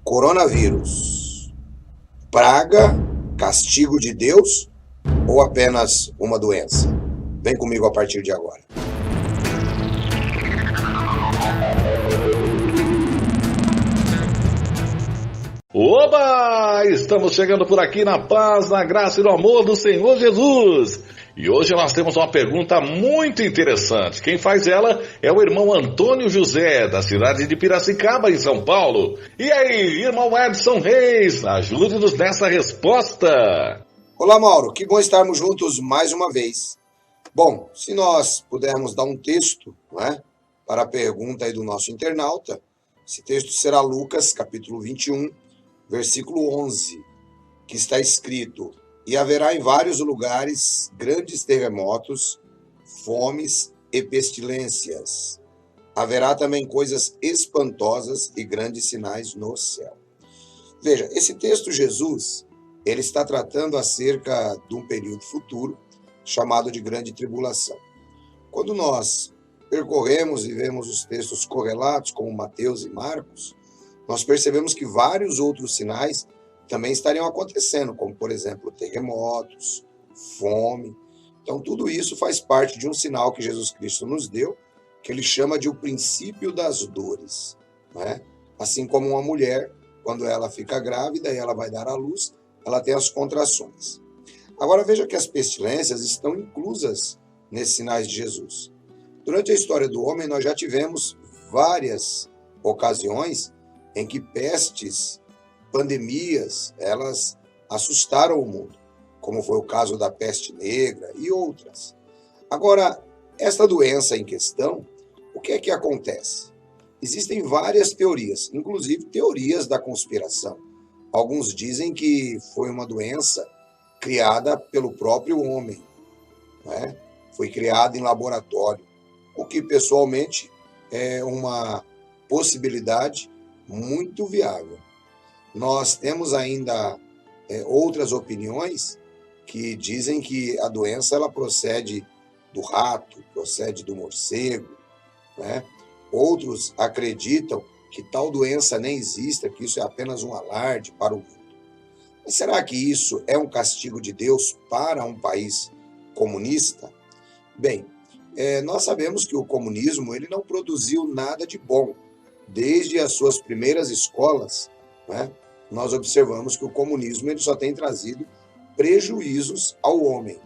Coronavírus, praga, castigo de Deus ou apenas uma doença? Vem comigo a partir de agora. Oba! Estamos chegando por aqui na paz, na graça e no amor do Senhor Jesus. E hoje nós temos uma pergunta muito interessante. Quem faz ela é o irmão Antônio José, da cidade de Piracicaba, em São Paulo. E aí, irmão Edson Reis, ajude-nos nessa resposta. Olá, Mauro, que bom estarmos juntos mais uma vez. Bom, se nós pudermos dar um texto, não é, para a pergunta aí do nosso internauta, esse texto será Lucas, capítulo 21, versículo 11, que está escrito: E haverá em vários lugares grandes terremotos, fomes e pestilências. Haverá também coisas espantosas e grandes sinais no céu. Veja, esse texto Jesus, ele está tratando acerca de um período futuro chamado de grande tribulação. Quando nós percorremos e vemos os textos correlatos, como Mateus e Marcos, nós percebemos que vários outros sinais também estariam acontecendo, como, por exemplo, terremotos, fome. Então, tudo isso faz parte de um sinal que Jesus Cristo nos deu, que ele chama de o princípio das dores, né? Assim como uma mulher, quando ela fica grávida e ela vai dar à luz, ela tem as contrações. Agora, veja que as pestilências estão inclusas nesses sinais de Jesus. Durante a história do homem, nós já tivemos várias ocasiões em que pestes, pandemias, elas assustaram o mundo, como foi o caso da peste negra e outras. Agora, esta doença em questão, o que é que acontece? Existem várias teorias, inclusive teorias da conspiração. Alguns dizem que foi uma doença criada pelo próprio homem, né? Foi criada em laboratório, o que pessoalmente é uma possibilidade muito viável. Nós temos ainda outras opiniões que dizem que a doença ela procede do rato, procede do morcego, né? Outros acreditam que tal doença nem exista, que isso é apenas um alarde para o mundo. Mas será que isso é um castigo de Deus para um país comunista? Bem, nós sabemos que o comunismo ele não produziu nada de bom. Desde as suas primeiras escolas, né, nós observamos que o comunismo ele só tem trazido prejuízos ao homem,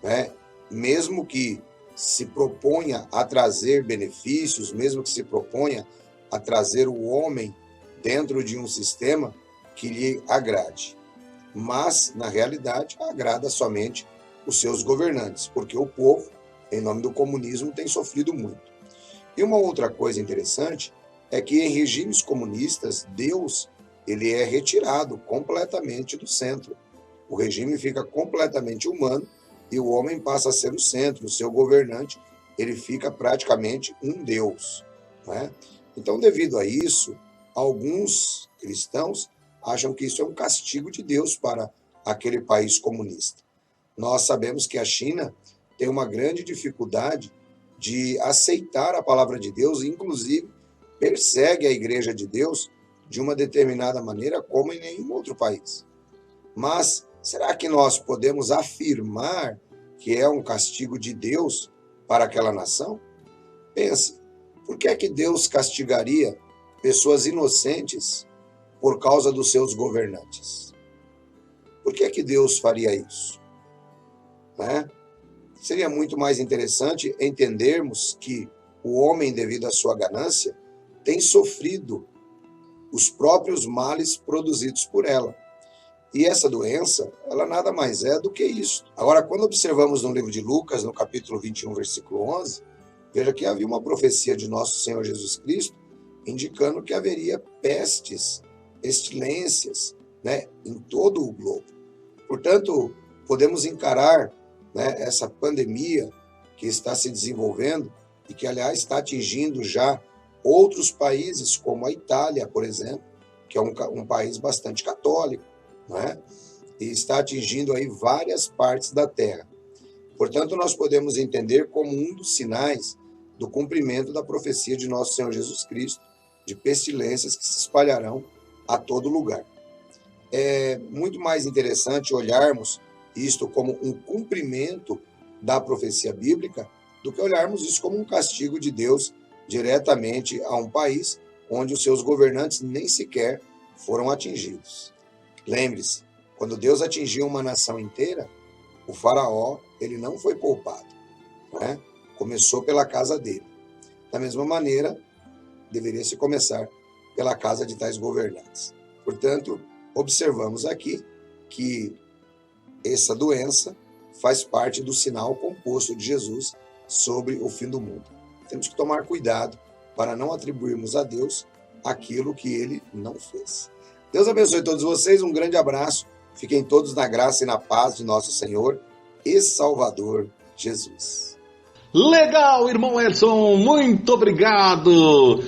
né? Mesmo que se proponha a trazer benefícios, mesmo que se proponha a trazer o homem dentro de um sistema que lhe agrade. Mas, na realidade, agrada somente os seus governantes, porque o povo, em nome do comunismo, tem sofrido muito. E uma outra coisa interessante é que em regimes comunistas, Deus ele é retirado completamente do centro. O regime fica completamente humano e o homem passa a ser o centro, o seu governante, ele fica praticamente um Deus, né? Então, devido a isso, alguns cristãos acham que isso é um castigo de Deus para aquele país comunista. Nós sabemos que a China tem uma grande dificuldade de aceitar a palavra de Deus, e inclusive persegue a igreja de Deus de uma determinada maneira, como em nenhum outro país. Mas será que nós podemos afirmar que é um castigo de Deus para aquela nação? Pense, por que é que Deus castigaria pessoas inocentes por causa dos seus governantes? Por que é que Deus faria isso? Né? Seria muito mais interessante entendermos que o homem, devido à sua ganância, tem sofrido os próprios males produzidos por ela. E essa doença, ela nada mais é do que isso. Agora, quando observamos no livro de Lucas, no capítulo 21, versículo 11, veja que havia uma profecia de nosso Senhor Jesus Cristo, indicando que haveria pestes, pestilências, né, em todo o globo. Portanto, podemos encarar, né, essa pandemia que está se desenvolvendo e que, aliás, está atingindo já outros países, como a Itália, por exemplo, que é um país bastante católico, né? E está atingindo aí várias partes da Terra. Portanto, nós podemos entender como um dos sinais do cumprimento da profecia de nosso Senhor Jesus Cristo, de pestilências que se espalharão a todo lugar. É muito mais interessante olharmos isto como um cumprimento da profecia bíblica do que olharmos isso como um castigo de Deus diretamente a um país onde os seus governantes nem sequer foram atingidos. Lembre-se, quando Deus atingiu uma nação inteira, o faraó ele não foi poupado, né? Começou pela casa dele. Da mesma maneira, deveria se começar pela casa de tais governantes. Portanto, observamos aqui que essa doença faz parte do sinal composto de Jesus sobre o fim do mundo. Temos que tomar cuidado para não atribuirmos a Deus aquilo que ele não fez. Deus abençoe todos vocês, um grande abraço. Fiquem todos na graça e na paz de nosso Senhor e Salvador Jesus. Legal, irmão Edson, muito obrigado.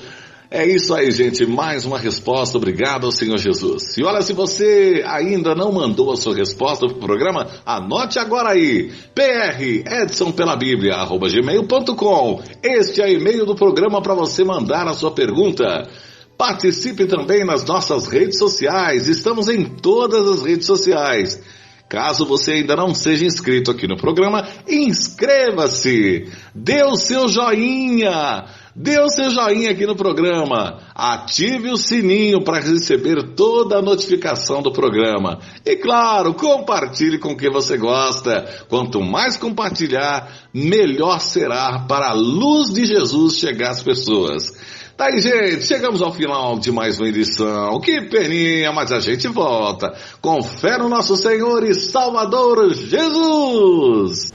É isso aí, gente, mais uma resposta, obrigado ao Senhor Jesus. E olha, se você ainda não mandou a sua resposta para o programa, anote agora aí, predsonpelabiblia@gmail.com. Este é o e-mail do programa para você mandar a sua pergunta. Participe também nas nossas redes sociais, estamos em todas as redes sociais. Caso você ainda não seja inscrito aqui no programa, inscreva-se, dê o seu joinha aqui no programa, ative o sininho para receber toda a notificação do programa. E claro, compartilhe com quem você gosta. Quanto mais compartilhar, melhor será para a luz de Jesus chegar às pessoas. Tá aí, gente, chegamos ao final de mais uma edição. Que peninha, mas a gente volta. Com fé no nosso Senhor e Salvador Jesus.